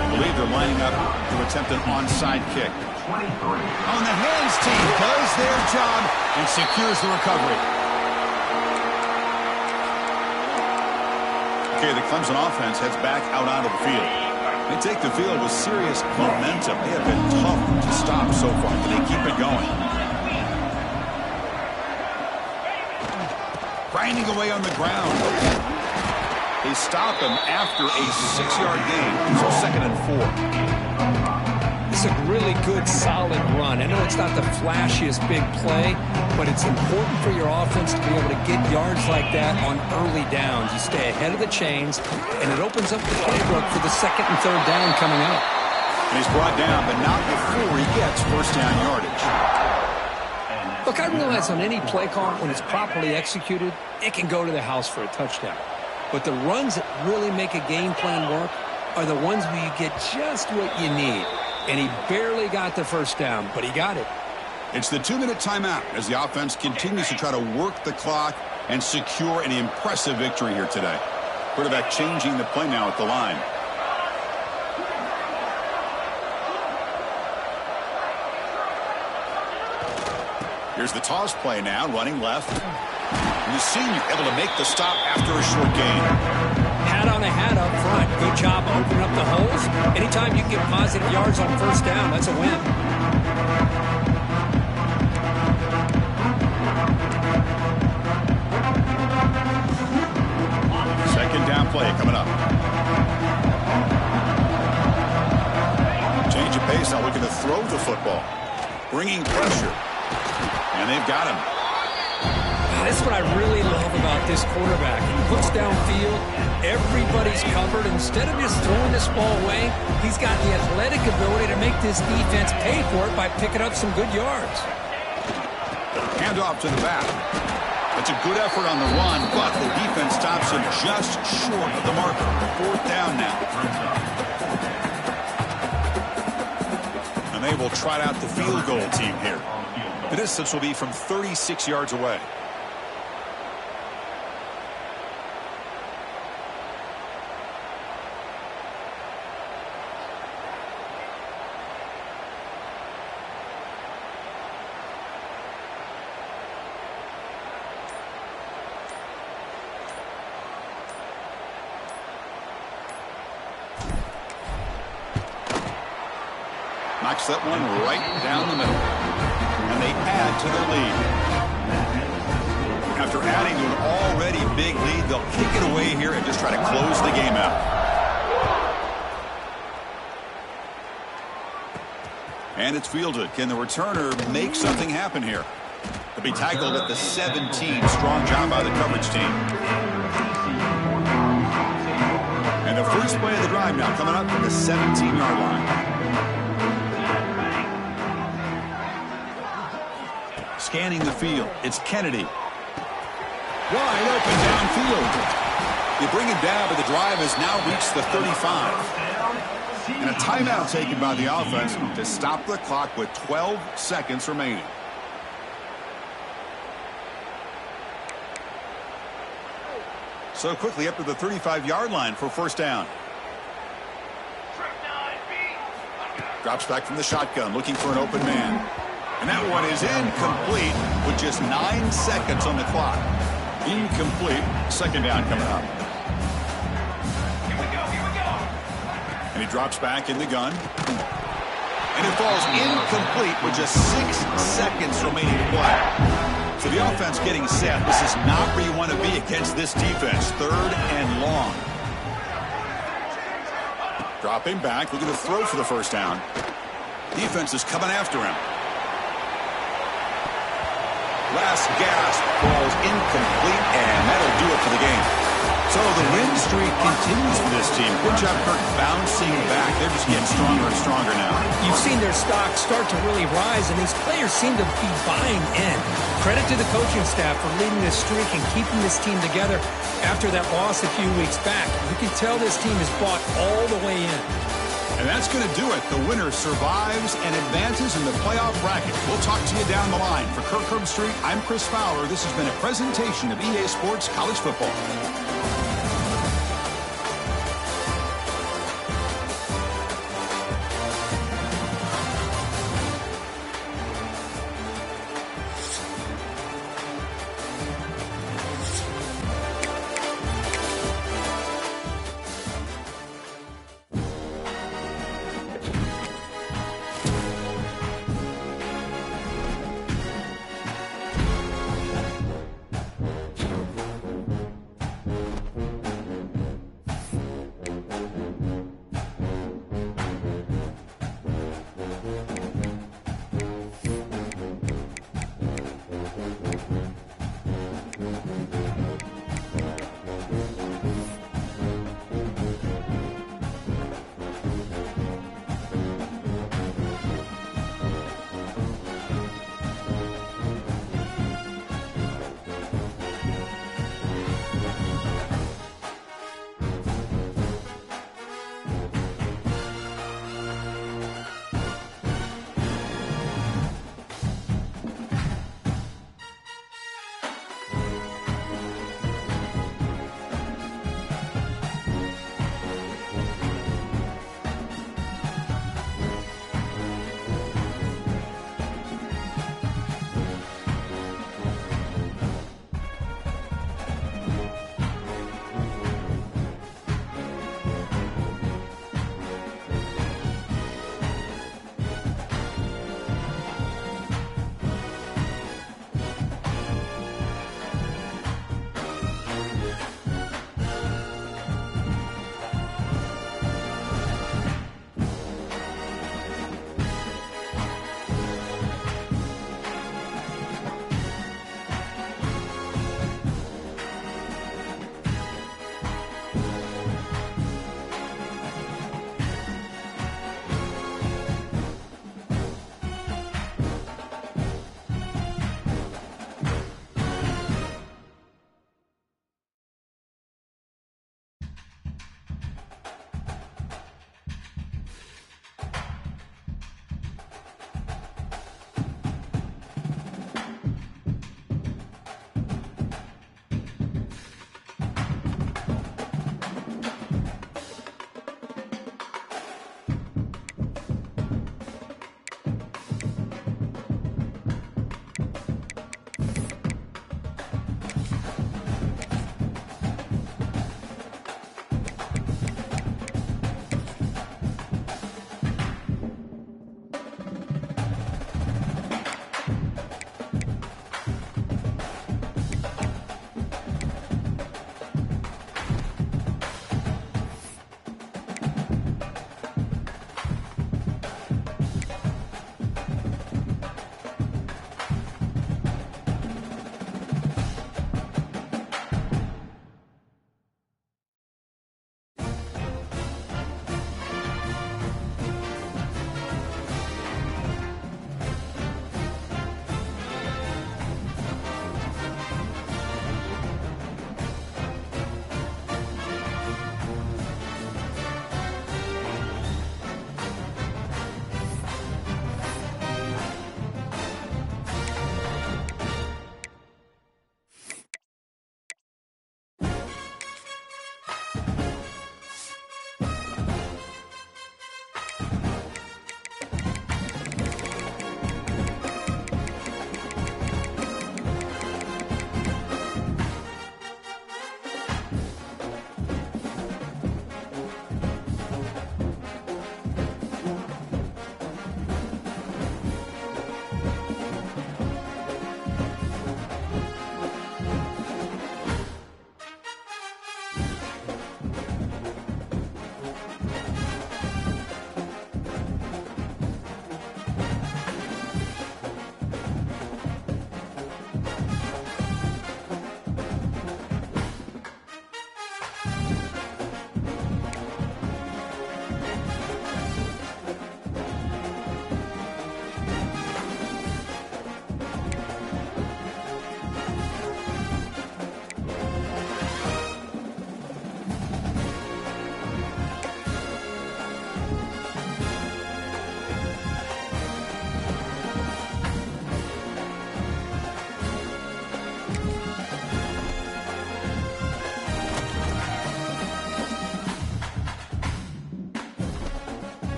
I believe they're lining up to attempt an onside kick. On the hands team does their job and secures the recovery. Okay, the Clemson offense heads back out onto the field. They take the field with serious momentum. They have been tough to stop so far, but they keep it going. Grinding away on the ground. They stop him after a 6-yard gain, so 2nd and 4. It's a really good, solid run. I know it's not the flashiest big play, but it's important for your offense to be able to get yards like that on early downs. You stay ahead of the chains, and it opens up the playbook for the 2nd and 3rd down coming up. And he's brought down, but not before he gets first down yardage. Look, I realize on any play call, when it's properly executed, it can go to the house for a touchdown. But the runs that really make a game plan work are the ones where you get just what you need. And he barely got the first down, but he got it. It's the 2-minute timeout as the offense continues to try to work the clock and secure an impressive victory here today. Quarterback changing the play now at the line. Here's the toss play now, running left. And the senior able to make the stop after a short gain. Hat on a hat up front. Good job opening up the holes. Anytime you get positive yards on first down, that's a win. Second down play coming up. Change of pace now, looking to throw the football. Bringing pressure. And they've got him. That's what I really love about this quarterback. He looks downfield, everybody's covered. Instead of just throwing this ball away, he's got the athletic ability to make this defense pay for it by picking up some good yards. Handoff to the back. That's a good effort on the run, but the defense stops him just short of the marker. 4th down now. And they will trot out the field goal team here. The distance will be from 36 yards away. Knocks that one right down the middle. And they add to the lead. After adding to an already big lead, they'll kick it away here and just try to close the game out. And it's fielded. Can the returner make something happen here? He'll be tackled at the 17. Strong job by the coverage team. First play of the drive now coming up from the 17-yard line. Scanning the field, it's Kennedy. Wide open downfield. You bring him down, but the drive has now reached the 35. And a timeout taken by the offense to stop the clock with 12 seconds remaining. So quickly up to the 35-yard line for first down. Drops back from the shotgun, looking for an open man. And that one is incomplete with just 9 seconds on the clock. Incomplete. Second down coming up. And he drops back in the gun. And it falls incomplete with just 6 seconds remaining to play. So the offense getting set. This is not where you want to be against this defense. Third and long. Dropping back, looking to throw for the first down. Defense is coming after him. Last gasp, falls incomplete, and that'll do it for the game. So the win streak continues for this team. Good job, Kirk, bouncing back. They're just getting stronger and stronger now. You've seen their stock start to really rise, and these players seem to be buying in. Credit to the coaching staff for leading this streak and keeping this team together after that loss a few weeks back. You can tell this team is bought all the way in. And that's going to do it. The winner survives and advances in the playoff bracket. We'll talk to you down the line. For Kirk Herbstreit, I'm Chris Fowler. This has been a presentation of EA Sports College Football.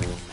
it.